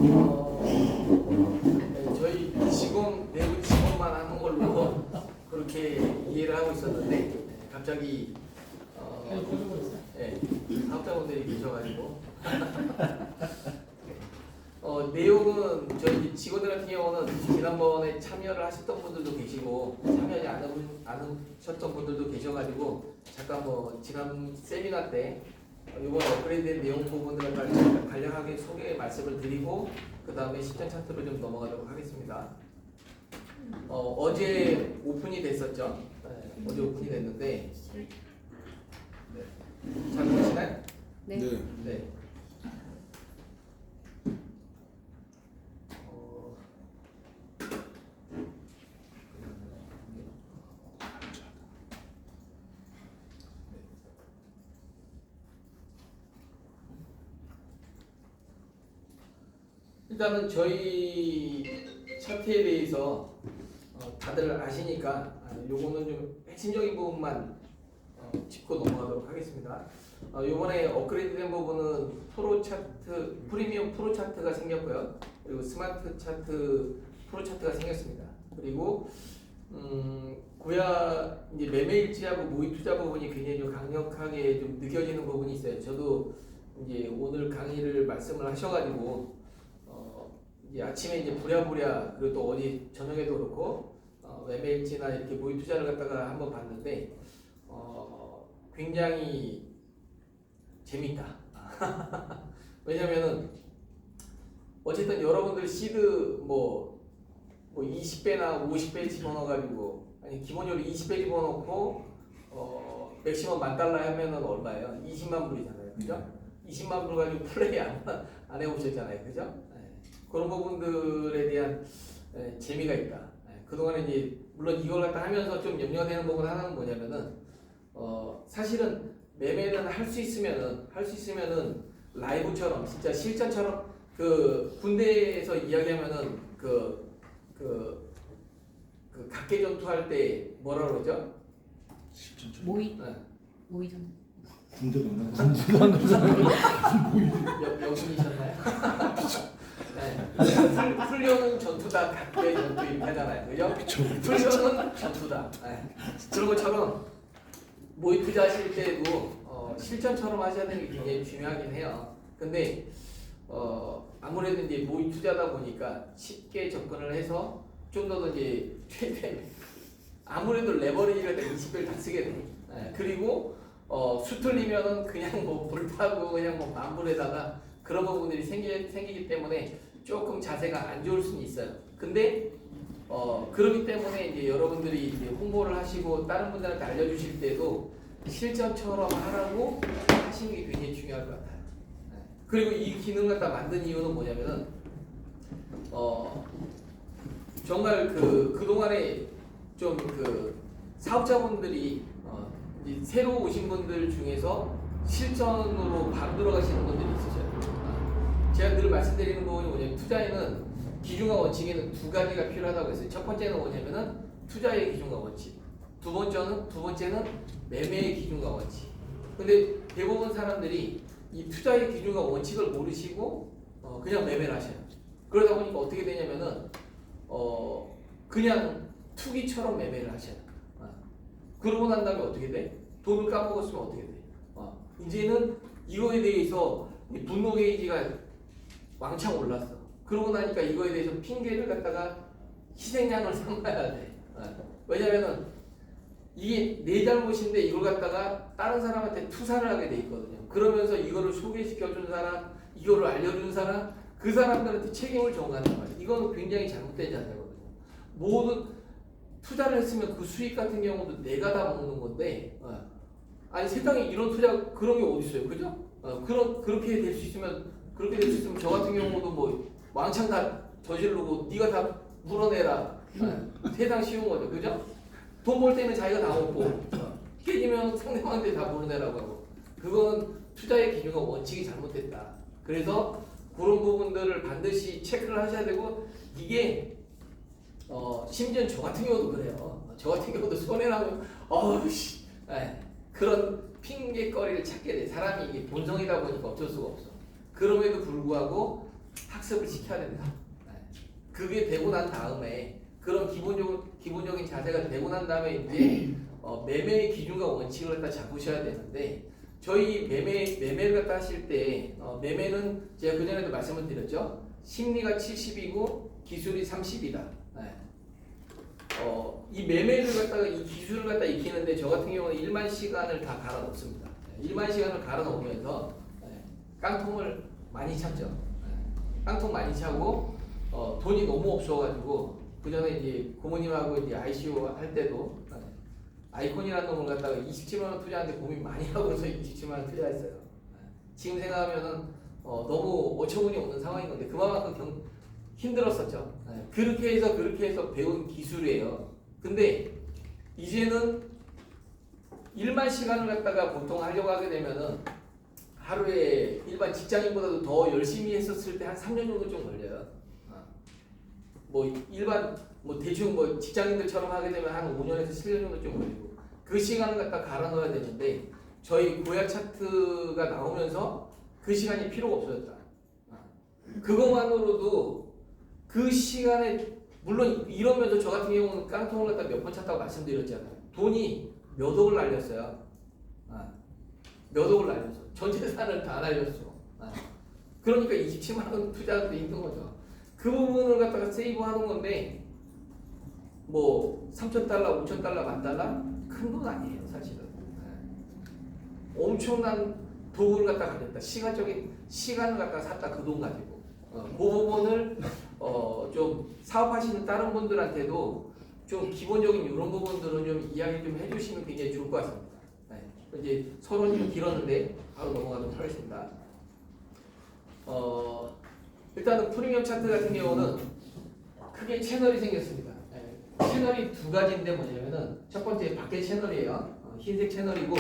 네, 저희 직원 내부 직원만 하는 걸로 그렇게 이해를 하고 있었는데 갑자기 사업자분들이 계셔가지고 내용은 저희 직원들 같은 경우는 지난번에 참여를 하셨던 분들도 계시고 참여하지 않으셨던 분들도 계셔가지고 잠깐 지난 세미나 때 이번 업그레이드된 내용 부분들을 간략하게 소개 말씀을 드리고 그 다음에 실전 차트로 좀 넘어가도록 하겠습니다. 어제 오픈이 됐었죠. 어제 오픈이 됐는데 잘 보시나요? 네. 네. 일단은 저희 차트에 대해서 다들 아시니까 요거는 좀 핵심적인 부분만 짚고 넘어가도록 하겠습니다. 요번에 업그레이드된 부분은 프로 차트, 프리미엄 프로 차트가 생겼고요. 그리고 스마트 차트 프로 차트가 생겼습니다. 그리고 고야 이제 매매 일지하고 모의 투자 부분이 굉장히 좀 강력하게 좀 느껴지는 부분이 있어요. 저도 이제 오늘 강의를 말씀을 하셔가지고 이제 아침에 이제 부랴부랴 그리고 또 어제 저녁에도 그렇고 매매일지나 이렇게 모의 투자를 갖다가 한번 봤는데 굉장히 재밌다. 왜냐면은 어쨌든 여러분들 시드 뭐 20배나 50배 집어넣어가지고 아니 기본적으로 20배 집어넣고 맥시멈 $10,000 하면은 얼마예요? 20만 불이잖아요, 그죠? 20만 불 가지고 플레이 안 해보셨잖아요, 그죠? 그런 부분들에 대한 재미가 있다. 그동안에 이제 물론 이걸 갖다 하면서 좀 염려되는 부분 하나는 뭐냐면은 사실은 매매는 할 수 있으면은 라이브처럼 진짜 실전처럼 그 군대에서 이야기하면은 그 각계 전투할 때 뭐라 그러죠? 모의 전 군대도 안 가고 영순이셨나요? 네. 훈련은 전투다, 각계 전투 이렇게 하잖아요, 그죠? 훈련은 전투다. 네. 그런 것처럼 모의 투자하실 때도 실전처럼 하셔야 되는 게 굉장히 중요하긴 해요. 근데 아무래도 이제 모의 투자다 보니까 쉽게 접근을 해서 좀 더 이제 최대 아무래도 레버리지를 20배를 다 쓰게 돼. 그리고 수틀리면은 그냥 불타고 그냥 만불에다가 그런 부분들이 생기기 때문에 조금 자세가 안 좋을 수는 있어요. 근데 그렇기 때문에 이제 여러분들이 이제 홍보를 하시고 다른 분들한테 알려주실 때도 실전처럼 하라고 하시는 게 굉장히 중요할 것 같아요. 그리고 이 기능을 갖다 만든 이유는 뭐냐면은 정말 그동안에 좀 사업자분들이 이제 새로 오신 분들 중에서 실전으로 바로 들어가시는 분들이 있으셔요. 제가 늘 말씀드리는 부분이 뭐냐면 투자에는 기준과 원칙에는 두 가지가 필요하다고 했어요. 첫 번째는 뭐냐면은 투자의 기준과 원칙. 두 번째는 매매의 기준과 원칙. 근데 대부분 사람들이 이 투자의 기준과 원칙을 모르시고 그냥 매매를 하셔요. 그러다 보니까 어떻게 되냐면은 그냥 투기처럼 매매를 하셔요. 그러고 난 다음에 어떻게 돼? 돈을 까먹었으면 어떻게 돼? 이제는 이거에 대해서 분노 게이지가 왕창 올랐어. 그러고 나니까 이거에 대해서 핑계를 갖다가 희생양을 삼아야 돼. 왜냐면은 이게 내 잘못인데 이걸 갖다가 다른 사람한테 투사를 하게 돼 있거든요. 그러면서 이거를 소개시켜준 사람, 이거를 알려준 사람, 그 사람들한테 책임을 전가한단 말이에요. 이거는 굉장히 잘못된 자세거든요. 모든 투자를 했으면 그 수익 같은 경우도 내가 다 먹는 건데, 아니 세상에 이런 투자 그런 게 어디 있어요, 그죠? 그렇게 될 수 있으면 저 같은 경우도 뭐 왕창 다 저지르고 네가 다 물어내라. 세상 쉬운 거죠, 그죠? 돈 벌 때는 자기가 다 먹고 깨지면 상대방한테 다 물어내라고 하고 그건 투자의 기준과 원칙이 잘못됐다. 그래서 그런 부분들을 반드시 체크를 하셔야 되고 이게 심지어 저 같은 경우도 그래요. 저 같은 경우도 손해나면 그런 핑계거리를 찾게 돼. 사람이 이게 본성이다 보니까 어쩔 수가 없어. 그럼에도 불구하고 학습을 시켜야 된다. 그게 되고 난 다음에 그런 기본적인 자세가 되고 난 다음에 이제 매매의 기준과 원칙을 갖다 잡으셔야 되는데 저희 매매를 갖다 하실 때 매매는 제가 그전에도 말씀을 드렸죠. 심리가 70이고 기술이 30이다. 이 매매를 갖다가 이 기술을 갖다 익히는데 저 같은 경우는 1만 시간을 다 갈아 넣습니다. 1만 시간을 갈아 넣으면서 깡통을 많이 찼죠. 깡통 많이 차고 돈이 너무 없어가지고 그 전에 이제 고모님하고 이제 ICO 할 때도 아이콘이라는 놈을 갖다가 27만 원 투자하는데 고민 많이 하고서 27만 원 투자했어요. 지금 생각하면은 너무 어처구니 없는 상황인 건데 그만큼 힘들었었죠. 그렇게 해서 배운 기술이에요. 근데 이제는 1만 시간을 갖다가 보통 하려고 하게 되면은 하루에 일반 직장인보다도 더 열심히 했었을 때 한 3년 정도 좀 걸려요. 뭐 일반 뭐 대충 뭐 직장인들처럼 하게 되면 한 5년에서 7년 정도 좀 걸리고 그 시간을 갖다 갈아 넣어야 되는데 저희 고야 차트가 나오면서 그 시간이 필요가 없어졌다. 그것만으로도 그 시간에 물론 이러면서 저 같은 경우는 깡통을 갖다 몇 번 찼다고 말씀드렸잖아요. 돈이 몇 억을 날렸어요. 몇 억을 날렸어. 전 재산을 다 날렸어. 그러니까 27만 원 투자도 힘든 거죠. 그 부분을 갖다가 세이브하는 건데 뭐 3,000달러, 5,000달러, 10,000달러 큰 돈 아니에요 사실은. 엄청난 도구를 갖다 가졌다. 시간을 갖다 샀다 그 돈 가지고. 그 부분을 좀 사업하시는 다른 분들한테도 좀 기본적인 이런 부분들은 좀 이야기 좀 해주시면 굉장히 좋을 것 같습니다. 이제 서론이 좀 길었는데 바로 넘어가도록 하겠습니다. 일단은 프리미엄 차트 같은 경우는 크게 채널이 생겼습니다. 채널이 두 가지인데 뭐냐면은 첫 번째 밖에 채널이에요. 흰색 채널이고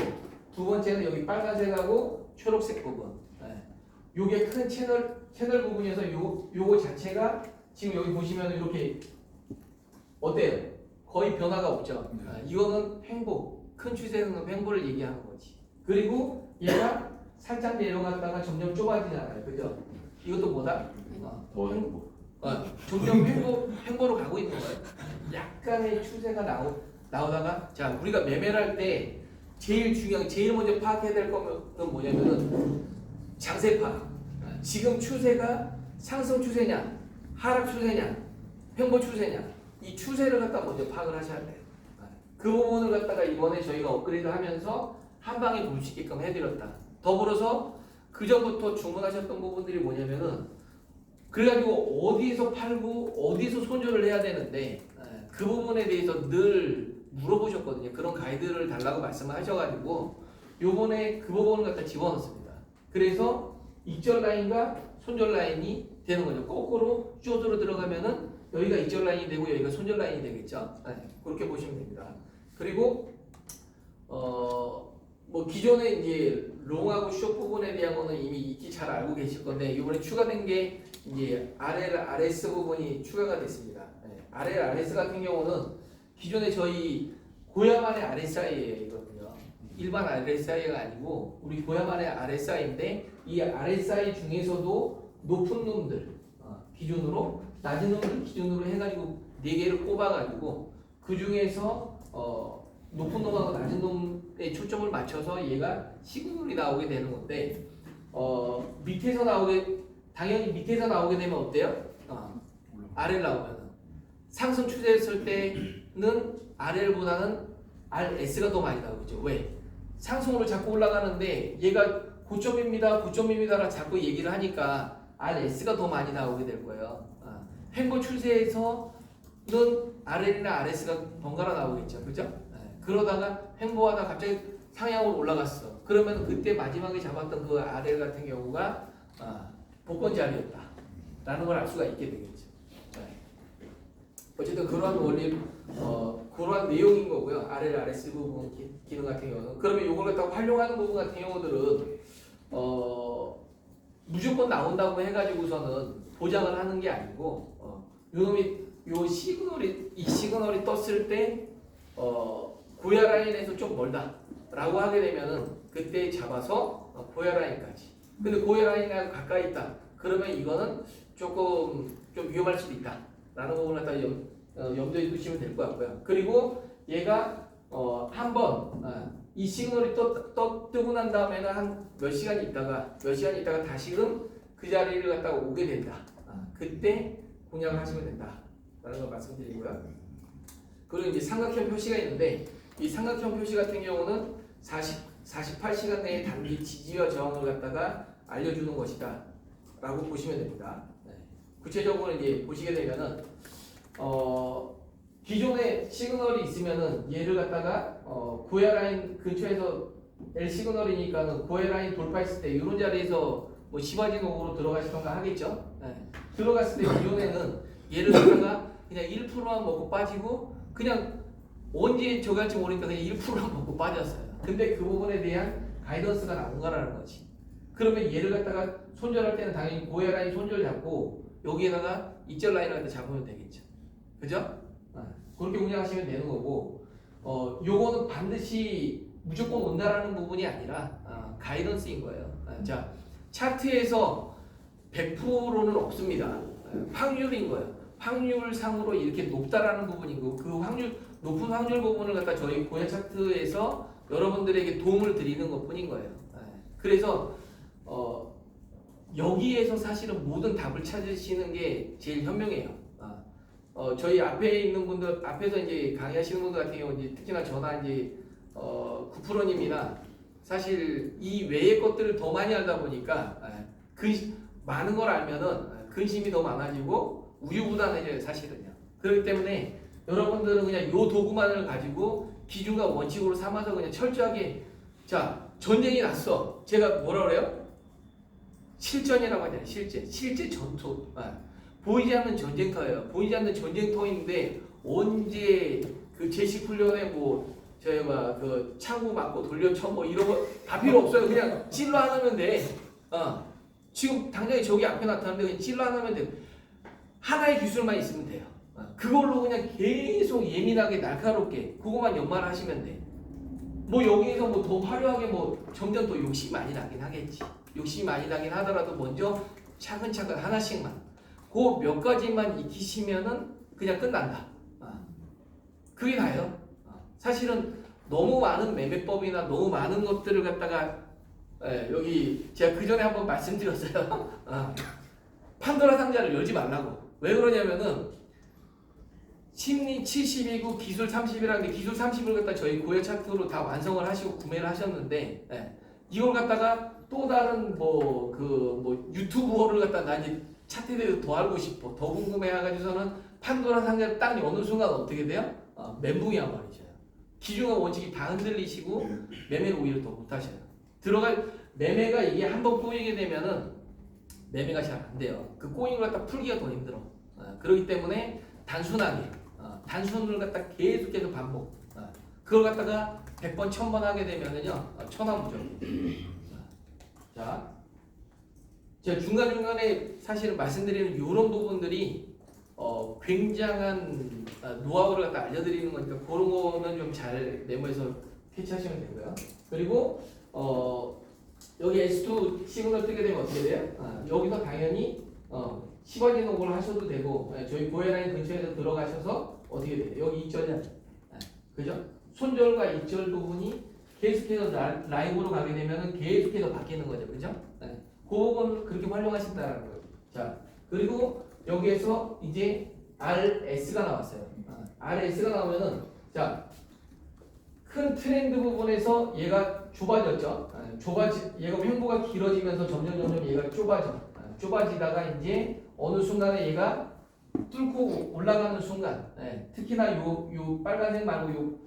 두 번째는 여기 빨간색하고 초록색 부분. 요게 큰 채널 부분이어서 요거 자체가 지금 여기 보시면 이렇게 어때요? 거의 변화가 없죠. 이거는 횡보, 큰 추세는 횡보를 얘기하는 거지. 그리고 얘가 살짝 내려갔다가 점점 좁아지잖아요, 그죠? 이것도 뭐다? 더 행복. 점점 횡보로 가고 있는 거예요. 약간의 추세가 나오다가 자 우리가 매매를 할 때 제일 먼저 파악해야 될 거는 뭐냐면은 장세 파악. 지금 추세가 상승 추세냐, 하락 추세냐, 횡보 추세냐 이 추세를 갖다 먼저 파악을 하셔야 돼요. 그 부분을 갖다가 이번에 저희가 업그레이드하면서 한 방에 볼 수 있게끔 해드렸다. 더불어서 그 전부터 주문하셨던 부분들이 뭐냐면은 그래가지고 어디서 팔고 어디서 손절을 해야 되는데 그 부분에 대해서 늘 물어보셨거든요. 그런 가이드를 달라고 말씀을 하셔가지고 요번에 그 부분을 갖다 집어넣습니다. 그래서 익절 라인과 손절 라인이 되는 거죠. 거꾸로 숏으로 들어가면은 여기가 익절 라인이 되고 여기가 손절 라인이 되겠죠. 그렇게 보시면 됩니다. 그리고 뭐 기존에 이제 롱하고 숏 부분에 대한 거는 이미 익히 잘 알고 계실 건데 이번에 추가된 게 이제 RL/RS 부분이 추가가 됐습니다. RL/RS 같은 경우는 기존에 저희 고야만의 RSI이거든요. 일반 RSI가 아니고 우리 고야만의 RSI인데 이 RSI 중에서도 높은 놈들 기준으로 낮은 놈들 기준으로 해가지고 4개를 꼽아가지고 그 중에서 높은 놈하고 낮은 놈에 초점을 맞춰서 얘가 시그널이 나오게 되는 건데 당연히 밑에서 나오게 되면 어때요? RL 나오면 상승 추세했을 때는 RL보다는 RS가 더 많이 나오겠죠. 왜? 상승으로 자꾸 올라가는데 얘가 고점입니다라 자꾸 얘기를 하니까 RS가 더 많이 나오게 될 거예요. 횡보 추세에서는 RL이나 RS가 번갈아 나오겠죠. 그죠? 그러다가 횡보하다 갑자기 상향으로 올라갔어. 그러면 그때 마지막에 잡았던 그 RL 같은 경우가 복권 자리였다 라는 걸 알 수가 있게 되겠죠. 어쨌든 그러한 원리 그러한 내용인 거고요. RL, RS 부분 기능 같은 경우는 그러면 이걸 갖다가 활용하는 부분 같은 경우들은 무조건 나온다고 해가지고서는 보장을 하는 게 아니고 이 시그널이 떴을 때 고야 라인에서 좀 멀다라고 하게 되면은 그때 잡아서 고야 라인까지. 근데 고야 라인하고 가까이 있다. 그러면 이거는 조금 좀 위험할 수도 있다라는 부분을 갖다 염두에 두시면 될 것 같고요. 그리고 얘가 한번 이 시그널이 뜨고 난 다음에는 한 몇 시간 있다가 다시금 그 자리를 갖다가 오게 된다. 그때 공략을 하시면 된다라는 걸 말씀드리고요. 그리고 이제 삼각형 표시가 있는데 이 삼각형 표시 같은 경우는 48시간 내에 단기 지지와 저항을 갖다가 알려주는 것이다 라고 보시면 됩니다. 구체적으로 이제 보시게 되면은 기존에 시그널이 있으면은 얘를 갖다가 고야 라인 근처에서 L 시그널이니까는 고야 라인 돌파했을 때 이런 자리에서 뭐 시바지 녹으로 들어가시던가 하겠죠. 들어갔을 때 기존에는 얘를 갖다가 그냥 1%만 먹고 빠지고 그냥 언제 저기 할지 모르니까 그냥 1%만 먹고 빠졌어요. 근데 그 부분에 대한 가이던스가 나온가라는 거지. 그러면 얘를 갖다가 손절할 때는 당연히 고야 라인 손절 잡고 여기에다가 익절 라인을 갖다 잡으면 되겠죠. 그죠? 그렇게 운영하시면 되는 거고 요거는 반드시 무조건 온다라는 부분이 아니라 가이던스인 거예요. 자, 차트에서 100%는 없습니다. 확률인 거예요. 확률상으로 이렇게 높다라는 부분인 거고 그 높은 확률 부분을 갖다 저희 고야 차트에서 여러분들에게 도움을 드리는 것뿐인 거예요. 그래서 여기에서 사실은 모든 답을 찾으시는 게 제일 현명해요. 저희 앞에 있는 분들 앞에서 이제 강의하시는 분들 같은 경우 이제 특히나 저나 이제 구프로님이나 사실 이 외의 것들을 더 많이 알다 보니까 많은 걸 알면은 근심이 더 많아지고 우유부단해져요 사실은요. 그렇기 때문에 여러분들은 그냥 요 도구만을 가지고 기준과 원칙으로 삼아서 그냥 철저하게 자 전쟁이 났어. 제가 뭐라 그래요? 실전이라고 하잖아요. 실제 전투. 보이지 않는 전쟁터예요. 보이지 않는 전쟁터인데 언제 그 제식 훈련에 뭐 저희가 그 창구 맞고 돌려쳐 뭐 이런 거 다 필요 없어요. 그냥 찔러 안 하면 돼. 지금 당장에 저기 앞에 나타나는데 그냥 찔러 안 하면 돼. 하나의 기술만 있으면 돼요. 그걸로 그냥 계속 예민하게 날카롭게 그것만 연말하시면 돼. 뭐 여기에서 뭐 더 화려하게 뭐 점점 더 욕심이 많이 나긴 하겠지. 욕심이 많이 나긴 하더라도 먼저 차근차근 하나씩만 그 몇 가지만 익히시면은 그냥 끝난다. 그게 다예요. 사실은 너무 많은 매매법이나 너무 많은 것들을 갖다가 여기 제가 그 전에 한번 말씀드렸어요. 판도라 상자를 열지 말라고. 왜 그러냐면은 심리 70이고 기술 30이라는 게 기술 30을 갖다 저희 고야 차트로 다 완성을 하시고 구매를 하셨는데 이걸 갖다가 또 다른 뭐 유튜브를 갖다 나 이제 차트에 대해서 더 알고 싶어 더 궁금해가지고서는 판도라 상자를 딱 여는 순간 어떻게 돼요? 멘붕이야 말이죠. 기준과 원칙이 다 흔들리시고 매매를 오히려 더 못하셔요. 매매가 이게 한번 꼬이게 되면은 매매가 잘 안 돼요. 그 꼬인 걸 갖다 풀기가 더 힘들어. 그렇기 때문에 단순하게 단순을 갖다 계속해서 반복. 그걸 갖다가 100번 1000번 하게 되면은요 천하무적. 자, 제가 중간중간에 사실은 말씀드리는 이런 부분들이 굉장한 노하우를 갖다 알려드리는 거니까 그런 거는 좀 잘 메모해서 캐치하시면 되고요. 그리고 여기 S2 시그널 뜨게 되면 어떻게 돼요? 여기서 당연히 시바지 녹을 하셔도 되고 저희 고해라인 근처에서 들어가셔서 어떻게 돼요? 여기 익절이야. 그죠? 손절과 익절 부분이 계속해서 라이브로 가게 되면은 계속해서 바뀌는 거죠. 그죠? 그 부분 그렇게 활용하신다는 거예요. 자, 그리고 여기에서 이제 RS가 나왔어요. RS가 나오면은 자, 큰 트렌드 부분에서 얘가 좁아졌죠. 얘가 횡보가 길어지면서 점점 얘가 좁아지다가 이제 어느 순간에 얘가 뚫고 올라가는 순간, 특히나 요 빨간색 말고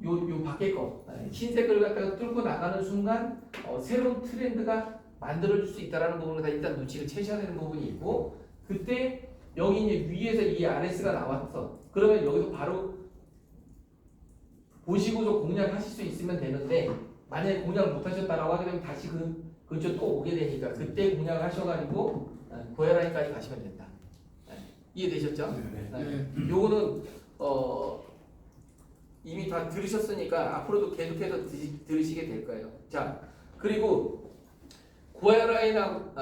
요 밖에 거 흰색을 갖다가 뚫고 나가는 순간 새로운 트렌드가 만들어질 수 있다라는 부분을 다 일단 눈치를 채셔야 되는 부분이 있고 그때 여기 이제 위에서 이 RS가 나왔어. 그러면 여기서 바로 보시고서 공략하실 수 있으면 되는데 만약에 공략을 못하셨다라고 하게 되면 다시 그 근처 또 오게 되니까 그때 공략을 하셔가지고 고해라인까지 가시면 된다. 이해되셨죠? 네. 요거는 이미 다 들으셨으니까 앞으로도 계속해서 들으시게 될 거예요. 자, 그리고 고해라인하고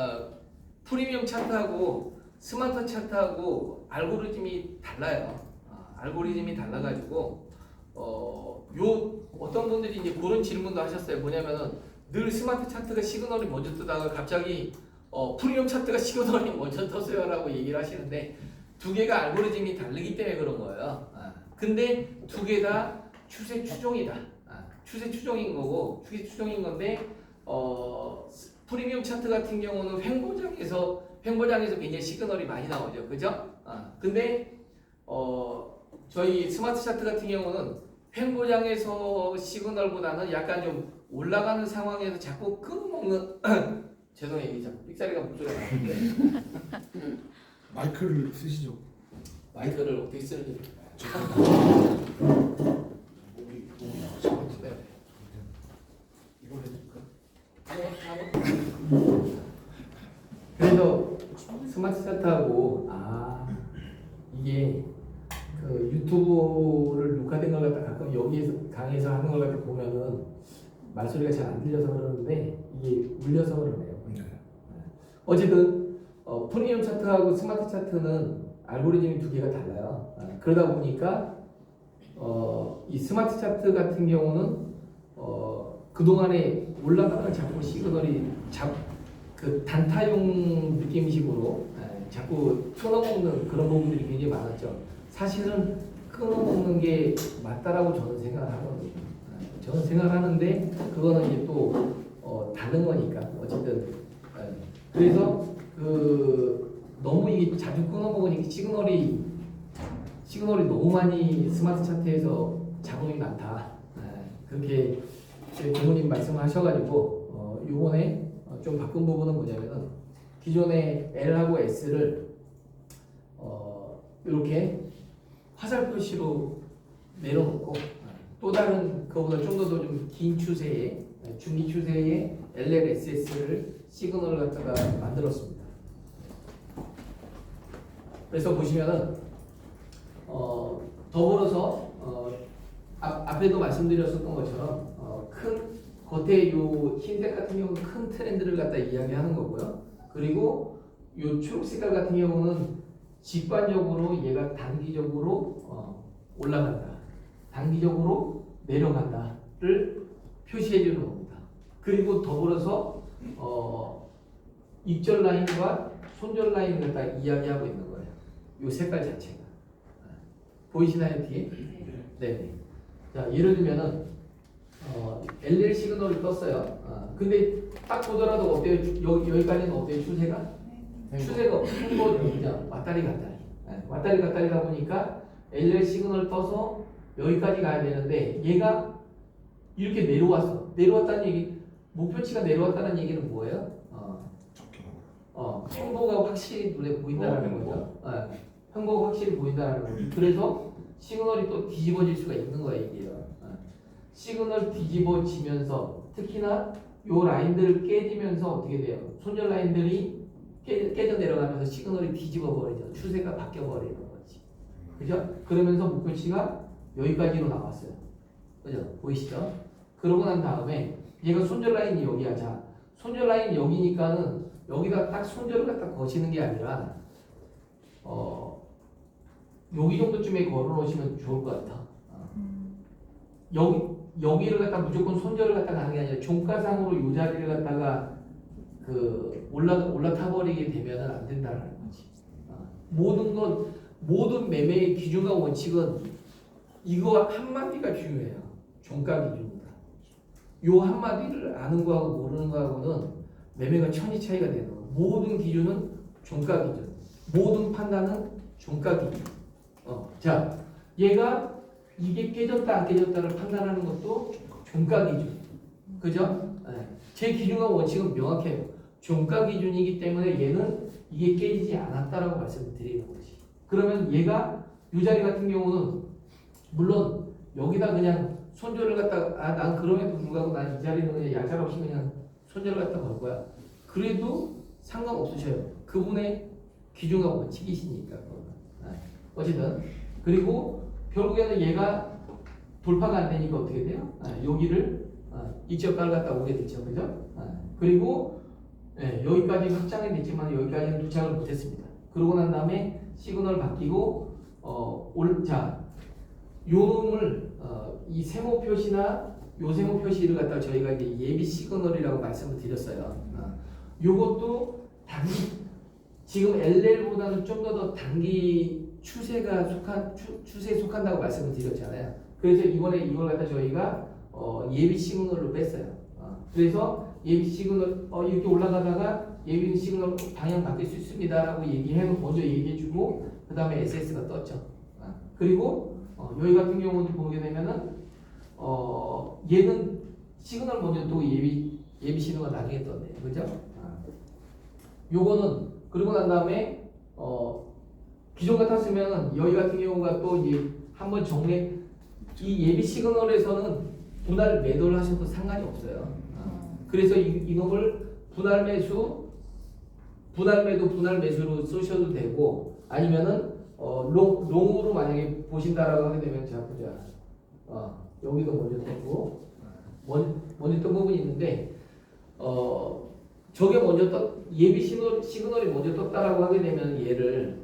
프리미엄 차트하고 스마트 차트하고 알고리즘이 달라요. 알고리즘이 달라가지고 어떤 분들이 이제 그런 질문도 하셨어요. 뭐냐면은 늘 스마트 차트가 시그널이 먼저 뜨다가 갑자기 프리미엄 차트가 시그널이 먼저 떴어요라고 얘기를 하시는데 두 개가 알고리즘이 다르기 때문에 그런 거예요. 근데 두 개 다 추세 추종이다. 추세 추종인 거고 추세 추종인 건데 프리미엄 차트 같은 경우는 횡보장에서 굉장히 시그널이 많이 나오죠, 그죠? 근데 저희 스마트 차트 같은 경우는 횡보장에서 시그널보다는 약간 좀 올라가는 상황에서 자꾸 끊어먹는 죄송해요, 이게 자꾸 삑사리가 목소리가 나는데 마이크를 쓰시죠. 마이크를 어떻게 쓰는지 네. 이걸 해줄까? 그래서 스마트 차트하고 이게 그 유튜브를 녹화된 걸 갖다 가끔 여기에서 강의에서 하는 걸 갖다 보면은 말소리가 잘 안 들려서 그러는데 이게 울려서 그러네요. 어쨌든 프리미엄 차트하고 스마트 차트는 알고리즘이 두 개가 달라요. 그러다 보니까 이 스마트 차트 같은 경우는 그동안에 올라가는 자꾸 시그널이 그 단타용 느낌식으로 자꾸 끊어먹는 그런 부분들이 굉장히 많았죠. 사실은 끊어먹는 게 맞다라고 저는 생각을 하거든요. 저는 생각하는데 그거는 이제 또 다른 거니까 어쨌든 그래서 그 너무 이게 자주 끊어먹으니까 시그널이 너무 많이 스마트 차트에서 자본이 많다. 그렇게 부모님 말씀하셔가지고 요번에 좀 바꾼 부분은 뭐냐면은 기존의 L하고 S를 이렇게 화살 표시로 내려놓고 또 다른 그거보다 좀 더 좀 긴 추세의 중기 추세의 LLSS를 시그널을 갖다가 만들었습니다. 그래서 보시면은 더불어서 앞에도 말씀드렸었던 것처럼 큰 겉에 요 흰색 같은 경우는 큰 트렌드를 갖다 이야기하는 거고요. 그리고 요 초록색깔 같은 경우는 직관적으로 얘가 단기적으로 올라간다, 단기적으로 내려간다를 표시해 주는 겁니다. 그리고 더불어서 입절 라인과 손절 라인을 갖다 이야기하고 있는 거예요. 요 색깔 자체가 보이시나요 뒤에? 네. 자 예를 들면은 LL 시그널을 떴어요. 근데 딱 보더라도 어때요? 여기까지는 어때요? 추세가? 추세가 횡보죠. 왔다리 갔다리. 왔다리 갔다리다 보니까 LL 시그널 떠서 여기까지 가야 되는데 얘가 이렇게 내려왔다는 얘기, 목표치가 내려왔다는 얘기는 뭐예요? 횡보가 확실히 눈에 보인다는 거죠. 횡보가 확실히 보인다는 거죠. 그래서 시그널이 또 뒤집어질 수가 있는 거예요, 이게요. 시그널 뒤집어지면서 특히나 요 라인들을 깨지면서 어떻게 돼요? 손절 라인들이 깨져 내려가면서 시그널이 뒤집어 버리죠. 추세가 바뀌어 버리는 거지. 그죠? 그러면서 목표치가 여기까지로 나왔어요. 그죠? 보이시죠? 그러고 난 다음에 얘가 손절 라인이 여기야. 자, 손절 라인이 여기니까는 여기다 딱 손절을 갖다 거시는 게 아니라 여기 정도쯤에 걸어 놓으시면 좋을 것 같아. 여기를 갖다 무조건 손절을 갖다 가는 게 아니라 종가상으로 이 자리를 갖다가 그 올라타 버리게 되면은 안 된다는 거지. 모든 매매의 기준과 원칙은 이거 한마디가 중요해요. 종가 기준이다. 요 한마디를 아는 거하고 모르는 거하고는 매매가 천지 차이가 되는 거예요. 모든 기준은 종가 기준, 모든 판단은 종가 기준. 자, 얘가 이게 깨졌다 안 깨졌다를 판단하는 것도 종가 기준. 그죠? 제 기준과 원칙은 명확해요. 종가 기준이기 때문에 얘는 이게 깨지지 않았다라고 말씀드리는 거지. 그러면 얘가 이 자리 같은 경우는 물론 여기다 그냥 손절을 갖다가 난 그럼에도 불구하고 난 이 자리는 그냥 약탈 없이 그냥 손절을 갖다 걸 거야. 그래도 상관없으셔요. 그분의 기준과 원칙이시니까. 어쨌든 그리고 결국에는 얘가 돌파가 안 되니까 어떻게 돼요? 여기를 이쪽가를 갖다 오게 되죠, 그죠? 그리고 네, 여기까지 확장이 됐지만 여기까지는 도착을 못했습니다. 그러고 난 다음에 시그널 바뀌고 자, 요 놈을 이 세모 표시나 요 세모 표시를 갖다 저희가 이제 예비 시그널이라고 말씀을 드렸어요. 요것도 단기 지금 LL보다는 좀 더 단기 추세가 추세에 속한다고 말씀을 드렸잖아요. 그래서 이번에 이걸 갖다 저희가 예비 시그널로 뺐어요. 그래서 예비 시그널 이렇게 올라가다가 예비 시그널 방향 바뀔 수 있습니다라고 먼저 얘기해주고 그 다음에 SS가 떴죠. 그리고 여기 같은 경우도 보게 되면은 얘는 시그널 먼저 또 예비 신호가 나중에 떴네요. 그죠? 요거는 그러고 난 다음에 기존 같았으면은 여기 같은 경우가 또 이제 한번 이 예비 시그널에서는 분할 매도를 하셔도 상관이 없어요. 그래서 이놈을 분할 매도, 분할 매수로 쓰셔도 되고 아니면은 롱으로 만약에 보신다라고 하게 되면 제가 보자. 여기도 먼저 떴고 먼저 뜬 부분이 있는데 저게 먼저 예비 시그널이 먼저 떴다라고 하게 되면 얘를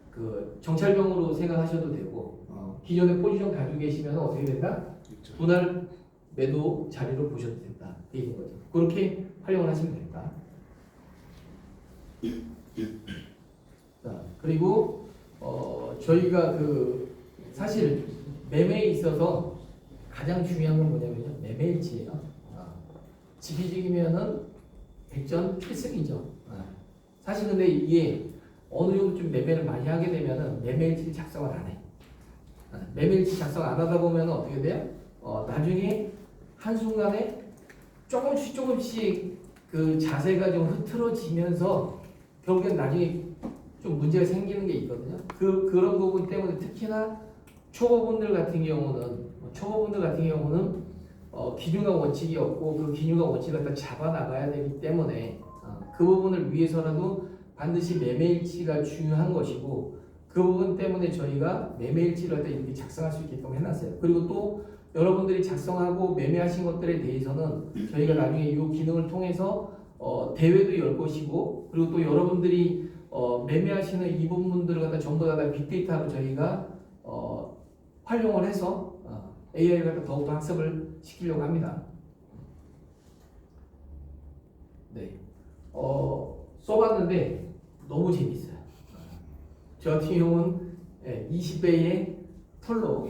그 정찰병으로 생각하셔도 되고 기존에 포지션 가지고 계시면 어떻게 된다? 분할 매도 자리로 보셔도 된다. 이런 거죠. 그렇게 활용을 하시면 됩니다. 자, 그리고 저희가 사실 매매에 있어서 가장 중요한 건 뭐냐면요. 매매일치예요. 지피지기면은 백전 필승이죠. 사실 근데 이게 어느 정도 좀 매매를 많이 하게 되면은 매매일치 작성을 안 해. 매매일치 작성 안 하다 보면 어떻게 돼요? 나중에 한순간에 조금씩 그 자세가 좀 흐트러지면서 결국엔 나중에 좀 문제가 생기는 게 있거든요. 그런 부분 때문에 특히나 초보분들 같은 경우는 기준과 원칙이 없고 그 기준과 원칙을 갖다 잡아 나가야 되기 때문에 그 부분을 위해서라도 반드시 매매일치가 중요한 것이고 그 부분 때문에 저희가 매매일치를 갖다 이렇게 작성할 수 있게끔 해놨어요. 그리고 또 여러분들이 작성하고 매매하신 것들에 대해서는 저희가 나중에 이 기능을 통해서 대회도 열 것이고 그리고 또 여러분들이 매매하시는 이 부분들을 갖다 전부 다 빅데이터로 저희가 활용을 해서 AI를 갖다 더욱더 학습을 시키려고 합니다. 네, 써봤는데 너무 재밌어요. 저 같은 경우는 20배의 털로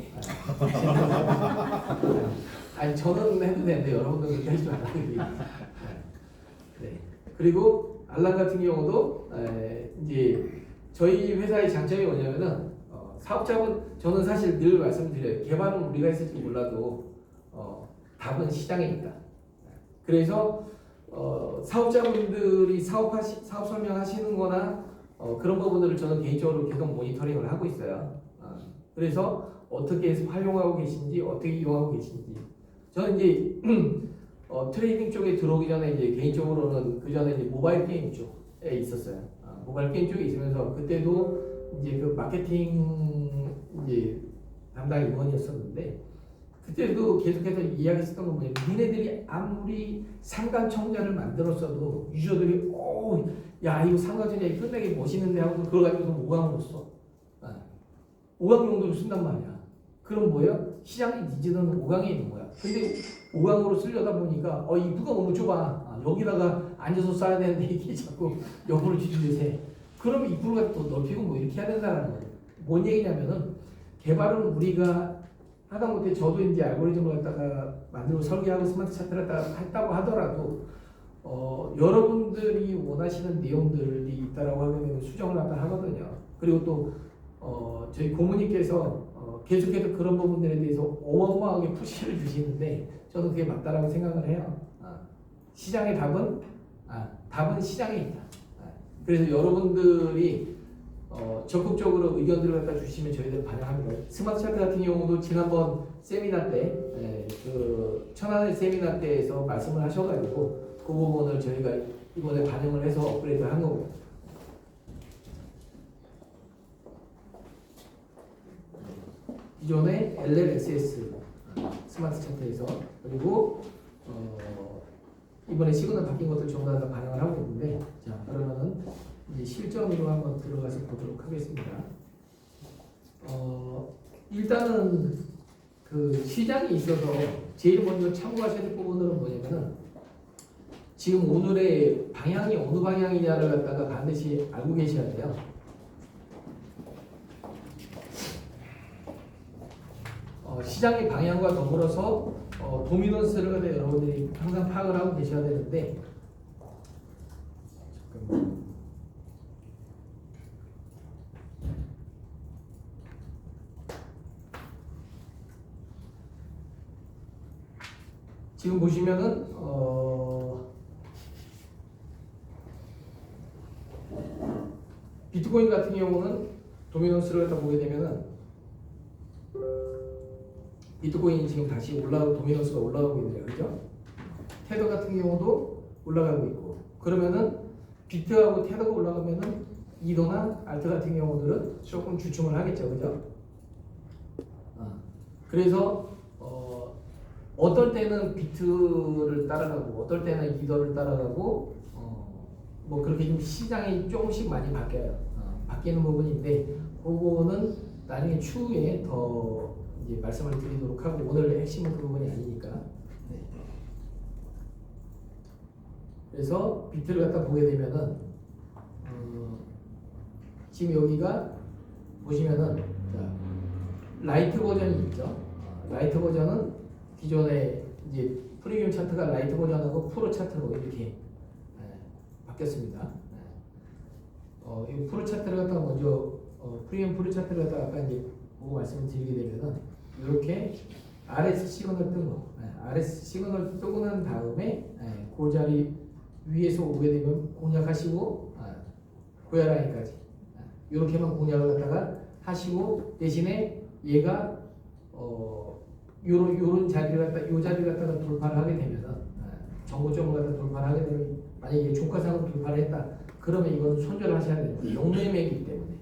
아니 저는 해도 되는데 여러분들 그렇게 하지 말라고 얘기해요. 네. 그리고 알람 같은 경우도 이제 저희 회사의 장점이 뭐냐면은 사업자분 저는 사실 늘 말씀드려요. 개발은 우리가 했을지 몰라도 답은 시장에 있다. 그래서 사업자분들이 사업 설명하시는 거나 그런 부분들을 저는 개인적으로 계속 모니터링을 하고 있어요. 그래서 어떻게 해서 활용하고 계신지 어떻게 이용하고 계신지 저는 이제 트레이딩 쪽에 들어오기 전에 이제 개인적으로는 그 전에 이제 모바일 게임 쪽에 있었어요. 모바일 게임 쪽에 있으면서 그때도 이제 그 마케팅 이제 담당 임원이었었는데 그때도 계속해서 이야기했었던 건 뭐냐면 니네들이 아무리 상관청자를 만들었어도 유저들이 야 이거 상관청자 끝내기 멋있는데 하고 그걸 가지고서 5강으로 써. 5강 용도로 쓴단 말이야. 그럼 뭐예요? 시장의 니즈는 5강에 있는 거야. 근데 5강으로 쓰려다 보니까 입구가 너무 좁아. 여기다가 앉아서 써야 되는데 이게 자꾸 옆으로 뒤집어서 그러면 입구를 더 넓히고 뭐 이렇게 해야 된다는 거예요. 뭔 얘기냐면은 개발은 우리가 하다못해 저도 이제 알고리즘을 갖다가 만들고 설계하고 스마트 차트를 갖다가 했다고 하더라도 여러분들이 원하시는 내용들이 있다라고 하면 수정을 갖다 하거든요. 그리고 또 저희 고모님께서 계속해서 그런 부분들에 대해서 어마어마하게 푸시를 주시는데 저는 그게 맞다라고 생각을 해요. 시장의 답은 시장에 있다. 그래서 여러분들이 적극적으로 의견들을 갖다 주시면 저희들 반영합니다. 스마트 차트 같은 경우도 지난번 세미나 때, 그 천안의 세미나 때에서 말씀을 하셔가지고 그 부분을 저희가 이번에 반영을 해서 업그레이드를 한 거고. 기존의 LLSS 스마트 차트에서 그리고 이번에 시그널 바뀐 것들 전부 다 반영을 하고 있는데, 자 그러면은 이제 실전으로 한번 들어가서 보도록 하겠습니다. 일단은 그 시장에 있어서 제일 먼저 참고하셔야 될 부분은 뭐냐면은 지금 오늘의 방향이 어느 방향이냐를 갖다가 반드시 알고 계셔야 돼요. 시장의 방향과 더불어서 도미넌스를 갖다 여러분들이 항상 파악을 하고 계셔야 되는데, 잠깐만. 지금 보시면은 비트코인 같은 경우는 도미넌스를 갖다 보게 되면은 비트코인이 지금 다시 올라가고 도미넌스가 올라가고 있네요, 그죠? 테더 같은 경우도 올라가고 있고, 그러면은 비트하고 테더가 올라가면은 이더나 알트 같은 경우들은 조금 주춤을 하겠죠, 그죠? 그래서 어떨 때는 비트를 따라가고 어떨 때는 이더를 따라가고 뭐 그렇게 좀 시장이 조금씩 많이 바뀌어요. 바뀌는 부분인데 그거는 나중에 추후에 더 이제 말씀을 드리도록 하고, 오늘 핵심은 그 부분이 아니니까. 네. 그래서 비트를 갖다 보게 되면은 지금 여기가 보시면은 자, 라이트 버전이 있죠. 라이트 버전은 기존에 이제 프리미엄 차트가 라이트 버전하고 프로 차트로 이렇게 바뀌었습니다. 이 프로 차트를 갖다가 먼저 프리미엄 프로 차트를 갖다가 아까 이제 보고 말씀을 드리게 되면은 이렇게 RS 시그널 뜬 거, RS 시그널 뜨고 난 다음에 그 자리 위에서 오게 되면 공략하시고 고야라인까지 이렇게만 공략을 갖다가 하시고, 대신에 얘가 요런 자리를 갖다 요 자리를 갖다가 돌파를 하게 되면은 정고점을 갖다 돌파를 하게 되면, 만약에 종가상으로 돌파를 했다 그러면 이거는 손절을 하셔야 돼요. 영매매이기 때문에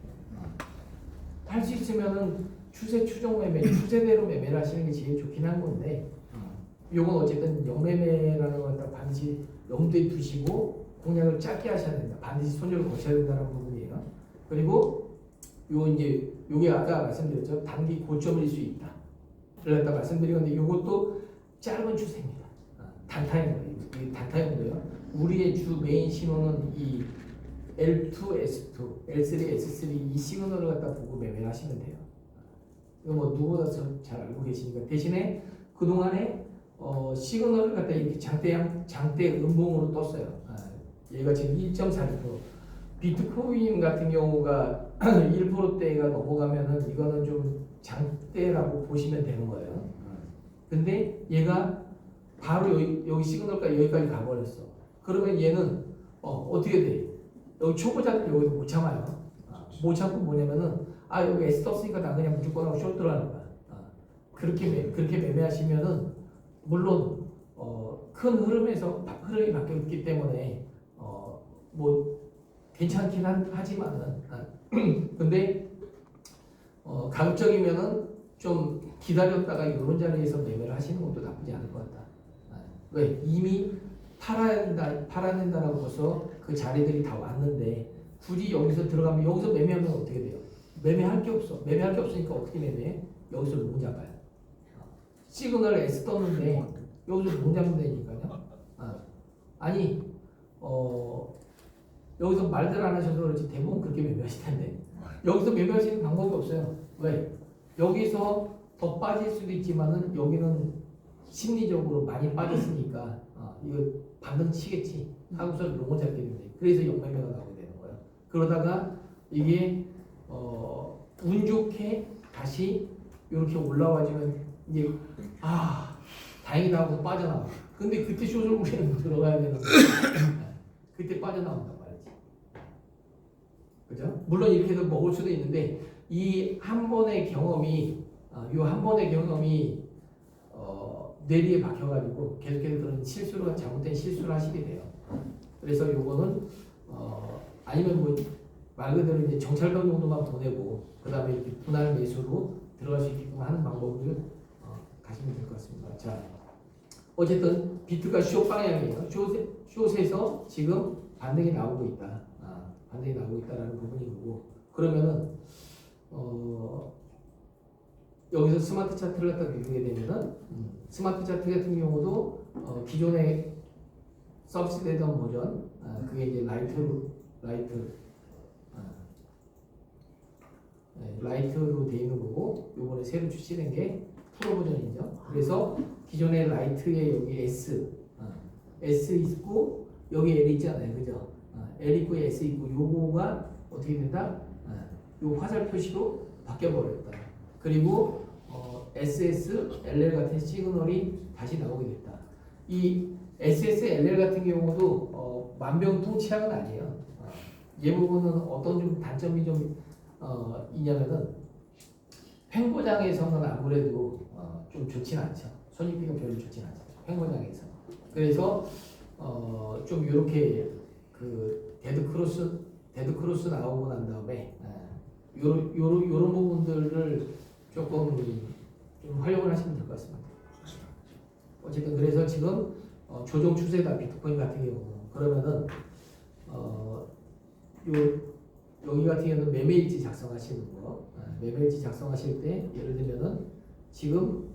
할 수 있으면은 추세 추종 매매, 추세대로 매매를 하시는 게 제일 좋긴 한 건데, 요건 어쨌든 영매매라는 걸 갖다 반드시 염두에 두시고 공략을 짧게 하셔야 된다. 반드시 손절을 거쳐야 된다는 부분이에요. 그리고 요 이제 요게 아까 말씀드렸죠. 단기 고점일 수 있다. 를 갖다 말씀드리는데 요것도 짧은 추세입니다. 단타임이에요. 이게 단타임이고요. 우리의 주 메인 신호는 이 L2, S2, L3, S3 이 시그널을 갖다 보고 매매를 하시면 돼요. 이거 뭐 누구보다 잘 알고 계시니까. 대신에 그 동안에 시그널을 갖다 이렇게 장대 음봉으로 떴어요. 얘가 지금 1.42%. 비트코인 같은 경우가 1%대가 넘어가면은 이거는 좀 장대라고 보시면 되는 거예요. 근데 얘가 바로 여기 시그널까지 여기까지 가버렸어. 그러면 얘는 어떻게 돼? 여기 초보자들 여기서 못 참아요. 못 참고 뭐냐면은 여기 S 떴으니까 나 그냥 무조건 하고 숏 들어가는 거야. 그렇게 매매하시면은 물론 큰 흐름에서 흐름이 바뀌었기 때문에 뭐 괜찮긴 하지만은 근데 가급적이면은 좀 기다렸다가 이런 자리에서 매매를 하시는 것도 나쁘지 않을 것 같다. 왜? 이미 팔아야 된다라고 벌써 그 자리들이 다 왔는데 굳이 여기서 들어가면 여기서 매매하면 어떻게 돼요? 매매할 게 없어. 매매할 게 없으니까 어떻게 매매해? 여기서 롱 잡아요. 시그널 S 떴는데 여기서 롱 잡으면 되니까요. 아니 여기서 말들 안 하셔서 그렇지 대부분 그렇게 매매하실 텐데 여기서 매매하시는 방법이 없어요. 왜? 여기서 더 빠질 수도 있지만은 여기는 심리적으로 많이 빠졌으니까 이거 반등 치겠지 하고서 롱을 잡게 됩니다. 그래서 역매매가 나오게 되는 거예요. 그러다가 이게 운 좋게 다시 이렇게 올라와주면 이제 다행이다 하고 빠져나와. 근데 그때 숏을 우리는 들어가야 되는 거예요. 그때 빠져나온단 말이지. 그죠? 물론 이렇게 해서 먹을 수도 있는데 이 한 번의 경험이 뇌리에 박혀가지고 계속해서 그런 잘못된 실수를 하시게 돼요. 그래서 요거는 아니면 뭐 말 그대로 이제 정찰병 정도만 보내고 그 다음에 이렇게 분할 매수로 들어갈 수 있게끔 하는 방법을 가시면 될 것 같습니다. 자, 어쨌든 비트가 숏 방향이에요. 숏에서 지금 반등이 나오고 있다. 반등이 나오고 있다라는 부분이 거고 그러면은 여기서 스마트 차트를 갖다 보게 되면은 스마트 차트 같은 경우도 기존에 서비스되던 버전 그게 이제 라이트로 돼 있는 거고 요번에 새로 출시된 게 프로 버전이죠. 그래서 기존의 라이트에 여기 S 있고 여기 L 있잖아요, 그죠? L 있고 S 있고 요거가 어떻게 된다? 요 화살 표시로 바뀌어 버렸다. 그리고 SS, LL 같은 시그널이 다시 나오게 됐다. 이 SS, LL 같은 경우도 만병통치약은 아니에요. 이 부분은 어떤 좀 단점이 좀 있냐면은 횡보장에서는 아무래도 좀 좋진 않죠. 손익비가 별로 좋진 않죠. 횡보장에서. 그래서 좀 이렇게 그 데드 크로스 나오고 난 다음에 요런 부분들을 조금 좀 활용을 하시면 될 것 같습니다. 어쨌든 그래서 지금 조정 추세다 비트코인 같은 경우는 그러면은 여기 같은 경우는 매매일지 작성하시는 거 매매일지 작성하실 때 예를 들면은 지금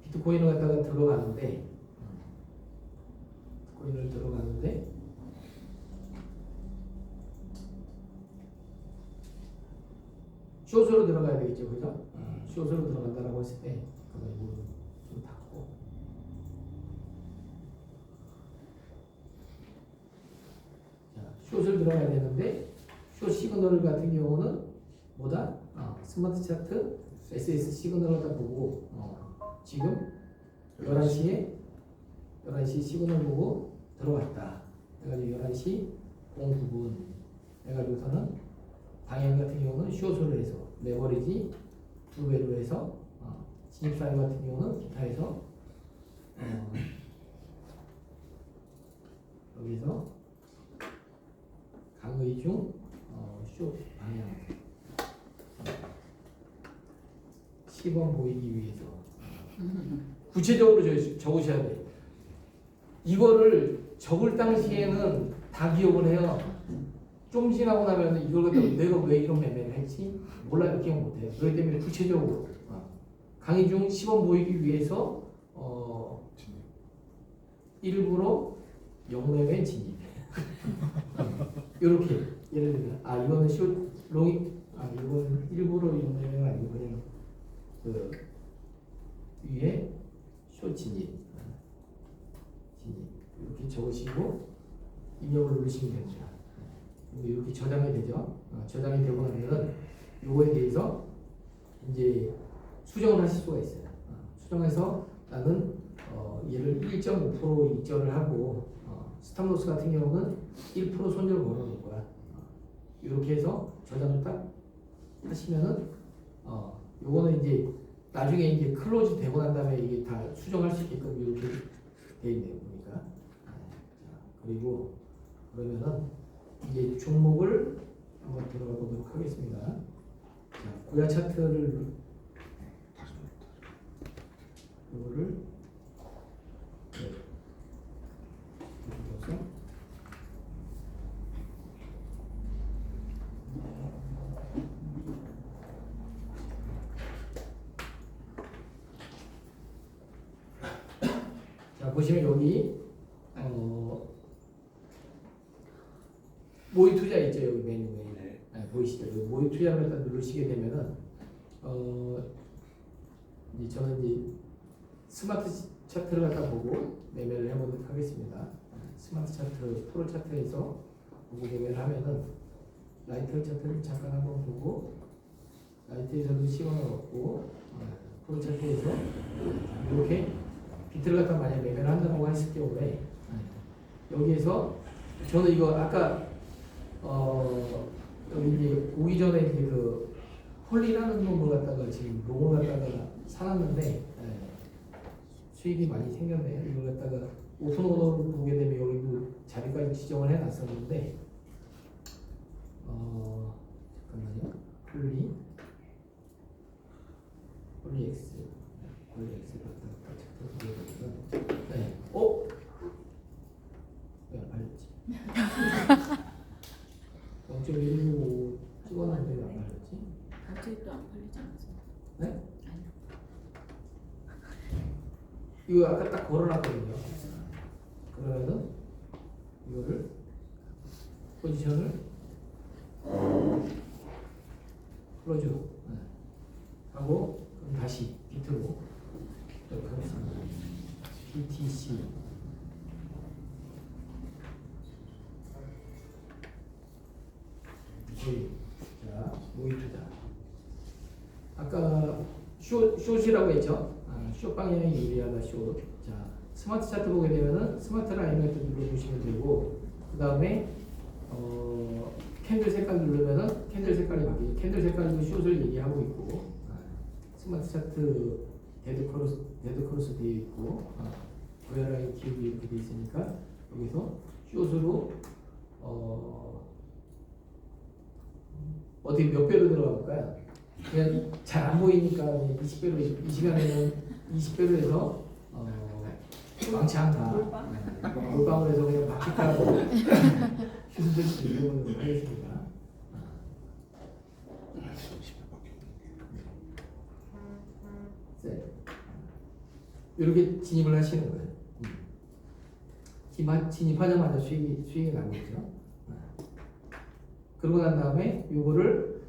비트코인을 갖다가 들어가는데 숏으로 들어가야 되겠죠, 그죠? 숏으로 들어간다라고 했을 때 그거 이거 좀 닫고 자, 숏을 들어가야 되는데 숏 시그널 같은 경우는 뭐다? 스마트 차트 SS 시그널을 다 보고 지금 11시 시그널 보고 들어왔다. 그래가지고 11시 09분 해가지고서는 방향 같은 경우는 숏으로 해서 레버리지 2배로 해서 진입사유 같은 경우는 기타에서 여기서 강의 중 숏 방향 10원 보이기 위해서 구체적으로 적으셔야 돼요. 이거를 적을 당시에는 다 기억을 해요. 좀 지나고 나면 이걸 갖다가 내가 왜 이런 매매를 했지? 몰라요. 기억 못해요. 그렇기 때문에 구체적으로 강의 중 10원 보이기 위해서 일부러 영매매 진입 이렇게 예를 들면 이거는 롱이 이건 일부러 영매매가 아니고 그냥 그 위에 숏 진입 이렇게 적으시고 입력을 누르시면 됩니다. 이렇게 저장이 되죠. 저장이 되고 나면은 요거에 대해서 이제 수정을 하실 수가 있어요. 수정해서 나는 얘를 1.5% 익절을 하고 스탑로스 같은 경우는 1% 손절을 걸어놓을 거야. 이렇게 해서 저장을 딱 하시면은 요거는 이제 나중에 이제 클로즈 되고 난 다음에 이게 다 수정할 수 있게끔 이렇게 돼 있네요. 보니까. 그리고 그러면은 이제 종목을 한번 들어가 보도록 하겠습니다. 자, 고야 차트를 이거를 눌러서 자 보시면 여기 모의 투자 있죠. 여기 메뉴에 보이시죠? 여기 모의 투자를 일단 누르시게 되면은 이제 저는 이제 스마트 차트를 갖다 보고 매매를 해보도록 하겠습니다. 스마트 차트, 프로 차트에서 보고 매매를 하면은 라이트 차트를 잠깐 한번 보고 라이트에서도 시간을 얻고 프로 차트에서 이렇게 비트를 갖다 만약 매매를 한다고 했을 경우에 여기에서 저는 이거 아까 여기 이제 오기 전에 이제 그 홀리라는 놈을 갖다가 지금 롱을 갖다가 사놨는데 수익이 많이 생겼네요. 이걸 갖다가 오픈 오더를 보게 되면 여기도 자리까지 지정을 해놨었는데 잠깐만요. 홀리 X 갖다가 보게 되면 안 걸리지 않았어? 네? 아니. 이거 아까 딱 걸어놨거든요. 그러면은 이거를 포지션을 클로즈 하고 그럼 다시 비트로 이렇게 하겠습니다. BTC 모의. 자, 모의 투자. 아까 숏이라고 했죠? 숏 방향이 유리하다 숏. 자, 스마트 차트 보게 되면은 스마트 라인을 눌러주시면 되고 그 다음에 캔들 색깔 누르면은 캔들 색깔이 바뀌죠. 캔들 색깔도 숏을 얘기하고 있고 스마트 차트 데드 크로스 되어 있고 VRI 기울기 이렇게 되어 있으니까 여기서 숏으로 어떻게 몇 배로 들어가 볼까요? 그냥 잘 안 보이니까 20배로 이 시간에는 20배로 해서 왕창 다 몰빵을 해서 그냥 바퀴가로 휴스들 이용을 하겠습니다. 이렇게 진입을 하시는 거예요. 진입하자마자 수익이 나겠죠. 그러고 난 다음에 요거를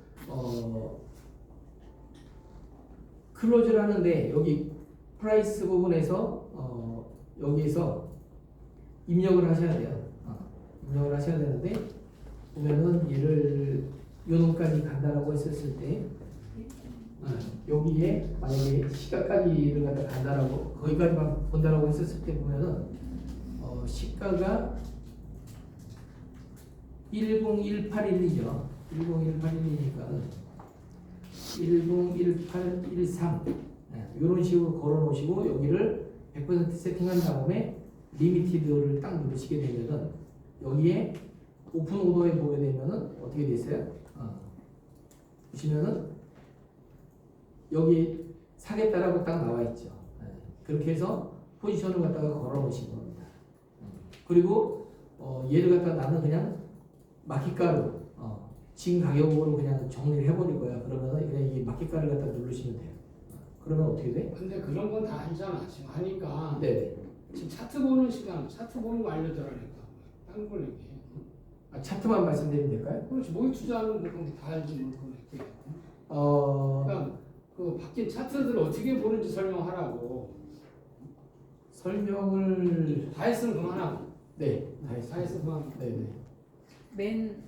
클로즈를 하는데 여기 프라이스 부분에서 여기에서 입력을 하셔야 돼요. 입력을 하셔야 되는데 보면은 얘를 요놈까지 간다라고 했었을 때 여기에 만약에 시가까지를 갖다 간다라고 거기까지만 본다라고 했었을 때 보면은 시가가 10181이죠. 10181이니까 101813 이런 식으로 걸어 놓으시고 여기를 100% 세팅한 다음에 리미티드를 딱 누르시게 되면은 여기에 오픈 오더에 보게 되면은 어떻게 되세요? 보시면은 여기 사겠다라고 딱 나와 있죠. 그렇게 해서 포지션을 갖다가 걸어 놓으신 겁니다. 그리고 얘를 갖다 나는 그냥 마켓가로 지금 가격으로 그냥 정리를 해버릴 거야. 그러면 그냥 이 마켓가를 갖다 누르시면 돼요. 그러면 어떻게 돼? 근데 그런 건 다 하잖아. 지금 하니까. 네. 지금 차트 보는 시간, 차트 보는 거 알려줘라니까. 딴 걸 얘기해. 차트만 말씀드리면 될까요? 그렇지. 모의 투자하는 거 그런 거 다 알지 뭘 그래. 그러니까 그 바뀐 차트들을 어떻게 보는지 설명하라고. 설명을 다 했으면 그만하고. 네, 다 다 했습니다. 했으면 그만. 네, 네. 맨